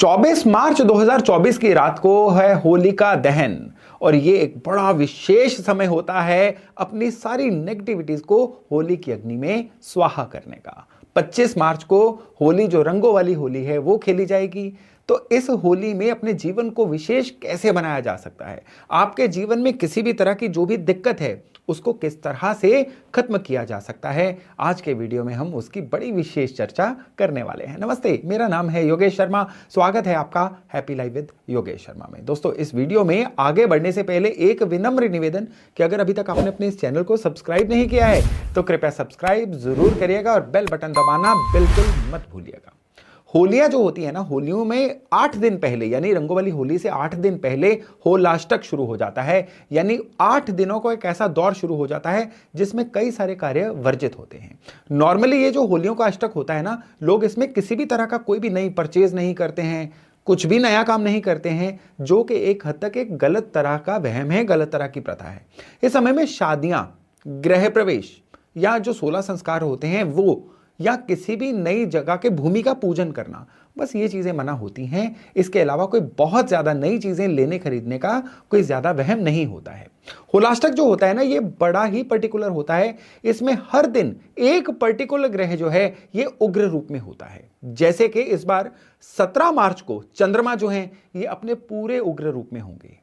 24 मार्च 2024 की रात को है होलिका दहन और ये एक बड़ा विशेष समय होता है अपनी सारी नेगेटिविटीज को होली की अग्नि में स्वाहा करने का। 25 मार्च को होली, जो रंगों वाली होली है, वो खेली जाएगी। तो इस होली में अपने जीवन को विशेष कैसे बनाया जा सकता है, आपके जीवन में किसी भी तरह की जो भी दिक्कत है उसको किस तरह से खत्म किया जा सकता है, आज के वीडियो में हम उसकी बड़ी विशेष चर्चा करने वाले हैं। नमस्ते, मेरा नाम है योगेश शर्मा। स्वागत है आपका happy life with Yogesh Sharma में। दोस्तों, इस वीडियो में आगे बढ़ने से पहले एक विनम्र निवेदन कि अगर अभी तक आपने अपने इस चैनल को सब्सक्राइब नहीं किया है तो कृपया सब्सक्राइब जरूर करिएगा और बेल बटन दबाना बिल्कुल मत भूलिएगा। होलियां जो होती है ना, होलियों में 8 दिन पहले, यानी रंगों वाली होली से 8 दिन पहले होलाष्टक शुरू हो जाता है। यानी 8 दिनों को एक ऐसा दौर शुरू हो जाता है जिसमें कई सारे कार्य वर्जित होते हैं। नॉर्मली ये जो होलियों का अष्टक होता है ना, लोग इसमें किसी भी तरह का कोई भी नई परचेज नहीं करते हैं, कुछ भी नया काम नहीं करते हैं, जो कि एक हद तक एक गलत तरह का वहम है, गलत तरह की प्रथा है। इस समय में शादियां, गृह प्रवेश या जो 16 संस्कार होते हैं वो, या किसी भी नई जगह के भूमि का पूजन करना, बस ये चीजें मना होती हैं। इसके अलावा कोई बहुत ज्यादा नई चीजें लेने खरीदने का कोई ज्यादा वहम नहीं होता है। होलाष्टक जो होता है ना, ये बड़ा ही पर्टिकुलर होता है। इसमें हर दिन एक पर्टिकुलर ग्रह जो है ये उग्र रूप में होता है। जैसे कि इस बार 17 मार्च को चंद्रमा जो है ये अपने पूरे उग्र रूप में होंगे।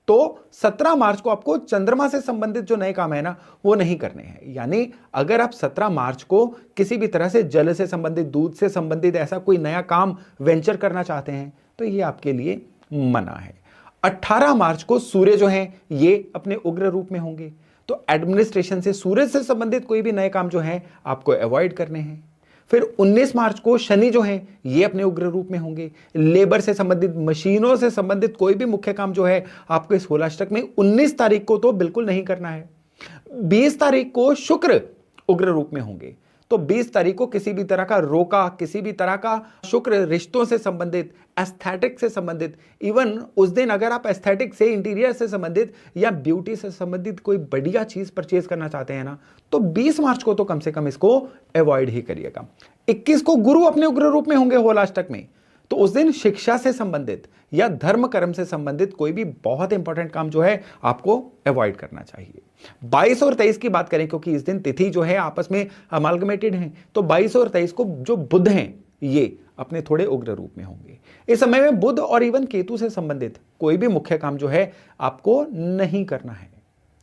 तो 17 मार्च को आपको चंद्रमा से संबंधित जो नए काम है ना, वो नहीं करने हैं। यानी अगर आप 17 मार्च को किसी भी तरह से जल से संबंधित, दूध से संबंधित ऐसा कोई नया काम वेंचर करना चाहते हैं तो ये आपके लिए मना है। 18 मार्च को सूर्य जो है ये अपने उग्र रूप में होंगे, तो एडमिनिस्ट्रेशन से, सूर्य से संबंधित कोई भी नए काम जो है आपको अवॉइड करने हैं। फिर 19 मार्च को शनि जो है ये अपने उग्र रूप में होंगे। लेबर से संबंधित, मशीनों से संबंधित कोई भी मुख्य काम जो है आपको इस होलाष्टक में 19 तारीख को तो बिल्कुल नहीं करना है। 20 तारीख को शुक्र उग्र रूप में होंगे, तो 20 तारीख को किसी भी तरह का रोका, किसी भी तरह का शुक्र रिश्तों से संबंधित, एस्थेटिक से संबंधित, इवन उस दिन अगर आप एस्थेटिक से, इंटीरियर से संबंधित या ब्यूटी से संबंधित कोई बढ़िया चीज परचेज करना चाहते हैं ना, तो 20 मार्च को तो कम से कम इसको अवॉइड ही करिएगा। 21 को गुरु अपने उग्र रूप में होंगे होलाष्टक में, तो उस दिन शिक्षा से संबंधित या धर्म कर्म से संबंधित कोई भी बहुत इंपॉर्टेंट काम जो है आपको अवॉइड करना चाहिए। 22 और 23 की बात करें, क्योंकि इस दिन तिथि जो है आपस में अमालगमेटेड हैं, तो 22 और 23 को जो बुध हैं ये अपने थोड़े उग्र रूप में होंगे। इस समय में बुध और इवन केतु से संबंधित कोई भी मुख्य काम जो है आपको नहीं करना है।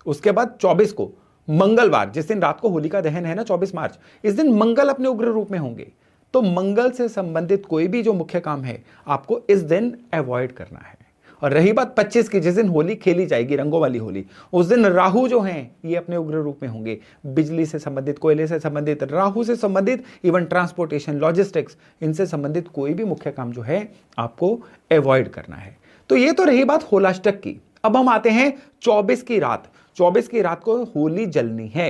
उसके बाद 24 को मंगलवार, जिस दिन रात को होलिका दहन है ना, 24 मार्च, इस दिन मंगल अपने उग्र रूप में होंगे, तो मंगल से संबंधित कोई भी जो मुख्य काम है आपको इस दिन अवॉइड करना है। और रही बात 25 की, जिस दिन होली खेली जाएगी, रंगों वाली होली, उस दिन राहु जो हैं ये अपने उग्र रूप में होंगे। बिजली से संबंधित, कोयले से संबंधित, राहु से संबंधित, इवन ट्रांसपोर्टेशन, लॉजिस्टिक्स, इनसे संबंधित कोई भी मुख्य काम जो है आपको अवॉइड करना है। तो ये तो रही बात होलाष्टक की। अब हम आते हैं 24 की रात। 24 की रात को होली जलनी है।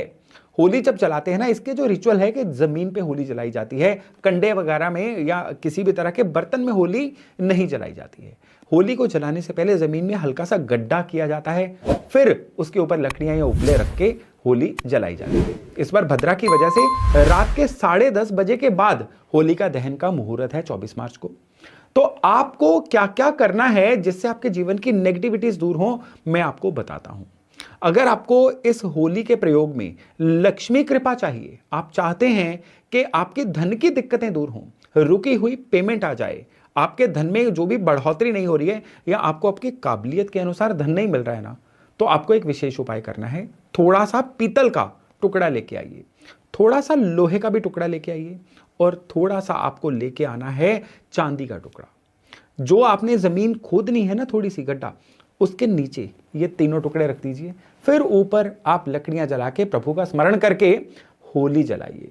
होली जब जलाते हैं ना, इसके जो रिचुअल है कि जमीन पे होली जलाई जाती है, कंडे वगैरह में या किसी भी तरह के बर्तन में होली नहीं जलाई जाती है। होली को जलाने से पहले जमीन में हल्का सा गड्ढा किया जाता है, फिर उसके ऊपर लकड़ियां या उपले रख के होली जलाई जाती है। इस बार भद्रा की वजह से रात के 10:30 बजे के बाद होलिका दहन का मुहूर्त है 24 मार्च को। तो आपको क्या क्या करना है जिससे आपके जीवन की नेगेटिविटीज दूर हो, मैं आपको बताता हूं। अगर आपको इस होली के प्रयोग में लक्ष्मी कृपा चाहिए, आप चाहते हैं कि आपके धन की दिक्कतें दूर हों, रुकी हुई पेमेंट आ जाए, आपके धन में जो भी बढ़ोतरी नहीं हो रही है या आपको आपकी काबिलियत के अनुसार धन नहीं मिल रहा है ना, तो आपको एक विशेष उपाय करना है। थोड़ा सा पीतल का टुकड़ा लेके आइए, थोड़ा सा लोहे का भी टुकड़ा लेके आइए, और थोड़ा सा आपको लेके आना है चांदी का टुकड़ा। जो आपने जमीन खोदनी है ना, थोड़ी सी गड्ढा, उसके नीचे ये तीनों टुकड़े रख दीजिए। फिर ऊपर आप लकड़ियां जला के प्रभु का स्मरण करके होली जलाइए,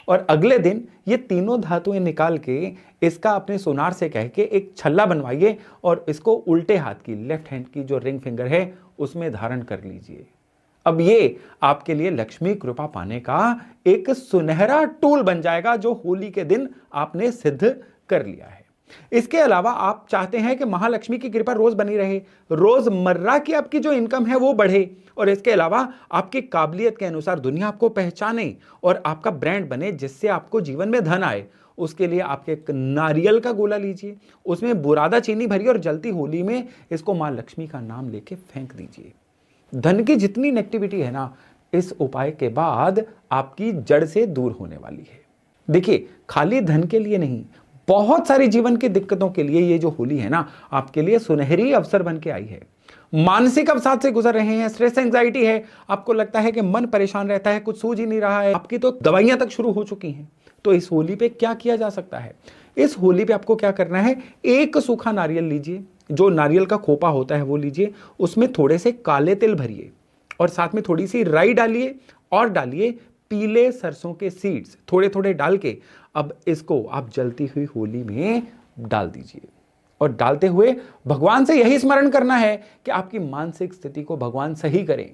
और अगले दिन ये तीनों धातुएं निकाल के इसका अपने सोनार से कह के एक छल्ला बनवाइए और इसको उल्टे हाथ की, लेफ्ट हैंड की जो रिंग फिंगर है उसमें धारण कर लीजिए। अब ये आपके लिए लक्ष्मी कृपा पाने का एक सुनहरा टूल बन जाएगा जो होली के दिन आपने सिद्ध कर लिया है। इसके अलावा आप चाहते हैं कि महालक्ष्मी की कृपा रोज बनी रहे, रोजमर्रा की आपकी जो इनकम है वो बढ़े, और इसके अलावा आपकी काबिलियत के अनुसार दुनिया आपको पहचाने और आपका ब्रांड बने, जिससे आपको जीवन में धन आए, उसके लिए आप एक नारियल का गोला लीजिए, उसमें बुरादा चीनी भरिए और जलती होली में इसको मां लक्ष्मी का नाम लेके फेंक दीजिए। धन की जितनी नेगेटिविटी है ना, इस उपाय के बाद आपकी जड़ से दूर होने वाली है। देखिए, खाली धन के लिए नहीं, बहुत सारी जीवन की दिक्कतों के लिए ये जो होली है ना, आपके लिए सुनहरी अवसर बन के आई है। मानसिक अवसाद से गुजर रहे हैं, स्ट्रेस एंजाइटी है, आपको लगता है कि मन परेशान रहता है, कुछ सूझ ही नहीं रहा है, आपकी तो दवाइयां तक शुरू हो चुकी हैं। तो इस होली पे क्या किया जा सकता है? इस होली पे आपको क्या करना है, एक सूखा नारियल लीजिए, जो नारियल का खोपा होता है वो लीजिए, उसमें थोड़े से काले तिल भरिए और साथ में थोड़ी सी राई डालिए और डालिए पीले सरसों के सीड्स, थोड़े थोड़े डाल के अब इसको आप जलती हुई होली में डाल दीजिए। और डालते हुए भगवान से यही स्मरण करना है कि आपकी मानसिक स्थिति को भगवान सही करें।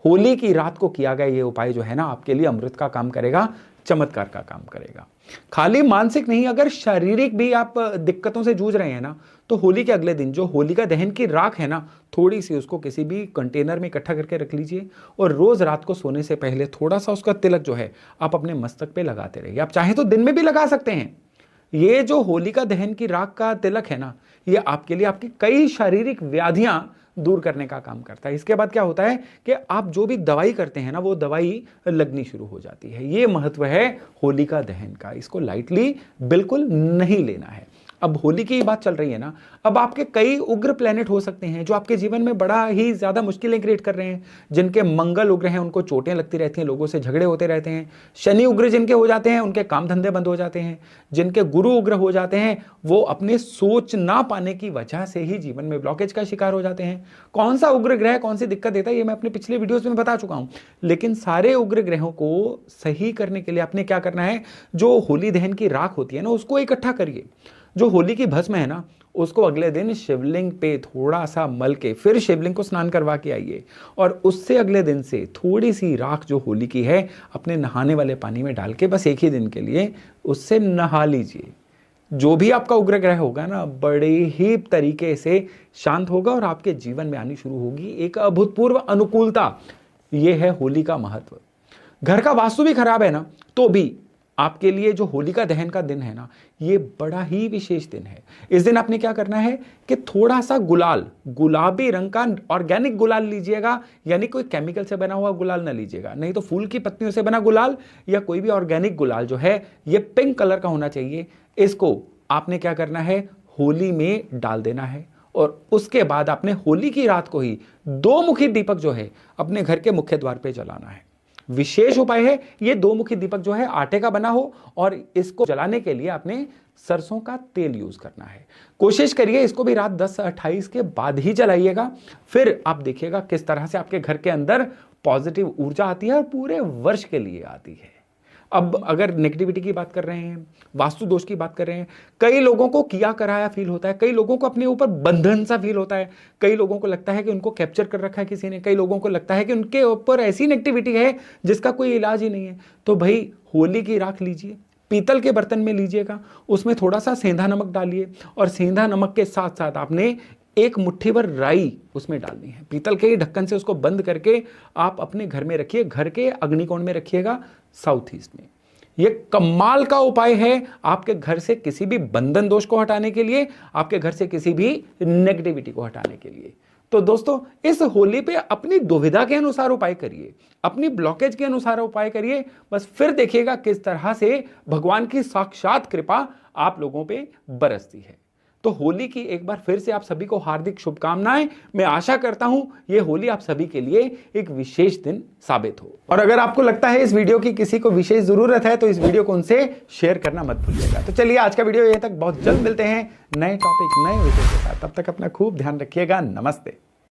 होली की रात को किया गया ये उपाय जो है ना, आपके लिए अमृत का काम करेगा, चमत्कार का काम करेगा। खाली मानसिक नहीं, अगर शारीरिक भी आप दिक्कतों से जूझ रहे हैं ना, तो होली के अगले दिन जो होलिका दहन की राख है ना, थोड़ी सी उसको किसी भी कंटेनर में इकट्ठा करके रख लीजिए और रोज रात को सोने से पहले थोड़ा सा उसका तिलक जो है आप अपने मस्तक पे लगाते रहिए। आप चाहें तो दिन में भी लगा सकते हैं। ये जो होलिका दहन की राख का तिलक है ना, ये आपके लिए आपकी कई शारीरिक व्याधियां दूर करने का काम करता है। इसके बाद क्या होता है कि आप जो भी दवाई करते हैं ना, वो दवाई लगनी शुरू हो जाती है। ये महत्व है होलिका दहन का, इसको लाइटली बिल्कुल नहीं लेना है। अब होली की बात चल रही है ना, अब आपके कई उग्र प्लेनेट हो सकते हैं जो आपके जीवन में बड़ा ही ज्यादा मुश्किलें क्रिएट कर रहे हैं। जिनके मंगल उग्र हैं उनको चोटें लगती रहती हैं, लोगों से झगड़े होते रहते हैं। शनि उग्र जिनके हो जाते हैं उनके काम धंधे बंद हो जाते हैं। जिनके गुरु उग्र हो जाते हैं वो अपने सोच ना पाने की वजह से ही जीवन में ब्लॉकेज का शिकार हो जाते हैं। कौन सा उग्र ग्रह कौन सी दिक्कत देता है ये मैं अपने पिछले वीडियोस में बता चुका हूं। लेकिन सारे उग्र ग्रहों को सही करने के लिए आपने क्या करना है, जो होली दहन की राख होती है ना, उसको इकट्ठा करिए। जो होली की भस्म है ना, उसको अगले दिन शिवलिंग पे थोड़ा सा मल के फिर शिवलिंग को स्नान करवा के आइए और उससे अगले दिन से थोड़ी सी राख जो होली की है अपने नहाने वाले पानी में डाल के बस एक ही दिन के लिए उससे नहा लीजिए। जो भी आपका उग्र ग्रह होगा ना, बड़े ही तरीके से शांत होगा और आपके जीवन में आनी शुरू होगी एक अभूतपूर्व अनुकूलता। यह है होली का महत्व। घर का वास्तु भी खराब है ना, तो भी आपके लिए जो होलिका दहन का दिन है ना, ये बड़ा ही विशेष दिन है। इस दिन आपने क्या करना है कि थोड़ा सा गुलाल, गुलाबी रंग का ऑर्गेनिक गुलाल लीजिएगा, यानी कोई केमिकल से बना हुआ गुलाल ना लीजिएगा, नहीं तो फूल की पत्तियों से बना गुलाल या कोई भी ऑर्गेनिक गुलाल जो है ये पिंक कलर का होना चाहिए। इसको आपने क्या करना है, होली में डाल देना है और उसके बाद आपने होली की रात को ही 2 मुखी दीपक जो है अपने घर के मुख्य द्वार पे जलाना है। विशेष उपाय है, ये 2 मुखी दीपक जो है आटे का बना हो और इसको जलाने के लिए आपने सरसों का तेल यूज करना है। कोशिश करिए इसको भी रात 10:28 के बाद ही जलाइएगा। फिर आप देखिएगा किस तरह से आपके घर के अंदर पॉजिटिव ऊर्जा आती है और पूरे वर्ष के लिए आती है। अब अगर नेगेटिविटी की बात कर रहे हैं, वास्तु दोष की बात कर रहे हैं, कई लोगों को किया कराया फील होता है, कई लोगों को अपने ऊपर बंधन सा फील होता है, कई लोगों को लगता है कि उनको कैप्चर कर रखा है किसी ने, कई लोगों को लगता है कि उनके ऊपर ऐसी नेगेटिविटी है जिसका कोई इलाज ही नहीं है। तो भाई होली की राख लीजिए, पीतल के बर्तन में लीजिएगा, उसमें थोड़ा सा सेंधा नमक डालिए और सेंधा नमक के साथ साथ आपने 1 मुट्ठी भर राई उसमें डालनी है। पीतल के ही ढक्कन से उसको बंद करके आप अपने घर में रखिए, घर के अग्निकोण में रखिएगा, साउथ ईस्ट में। यह कमाल का उपाय है आपके घर से किसी भी बंधन दोष को हटाने के लिए, आपके घर से किसी भी नेगेटिविटी को हटाने के लिए। तो दोस्तों, इस होली पे अपनी दुविधा के अनुसार उपाय करिए, अपनी ब्लॉकेज के अनुसार उपाय करिए, बस फिर देखिएगा किस तरह से भगवान की साक्षात कृपा आप लोगों पे बरसती है। तो होली की एक बार फिर से आप सभी को हार्दिक शुभकामनाएं। मैं आशा करता हूं ये होली आप सभी के लिए एक विशेष दिन साबित हो। और अगर आपको लगता है इस वीडियो की किसी को विशेष जरूरत है तो इस वीडियो को उनसे शेयर करना मत भूलिएगा। तो चलिए आज का वीडियो यहीं तक, बहुत जल्द मिलते हैं नए टॉपिक नए विषय के साथ। तब तक अपना खूब ध्यान रखिएगा। नमस्ते।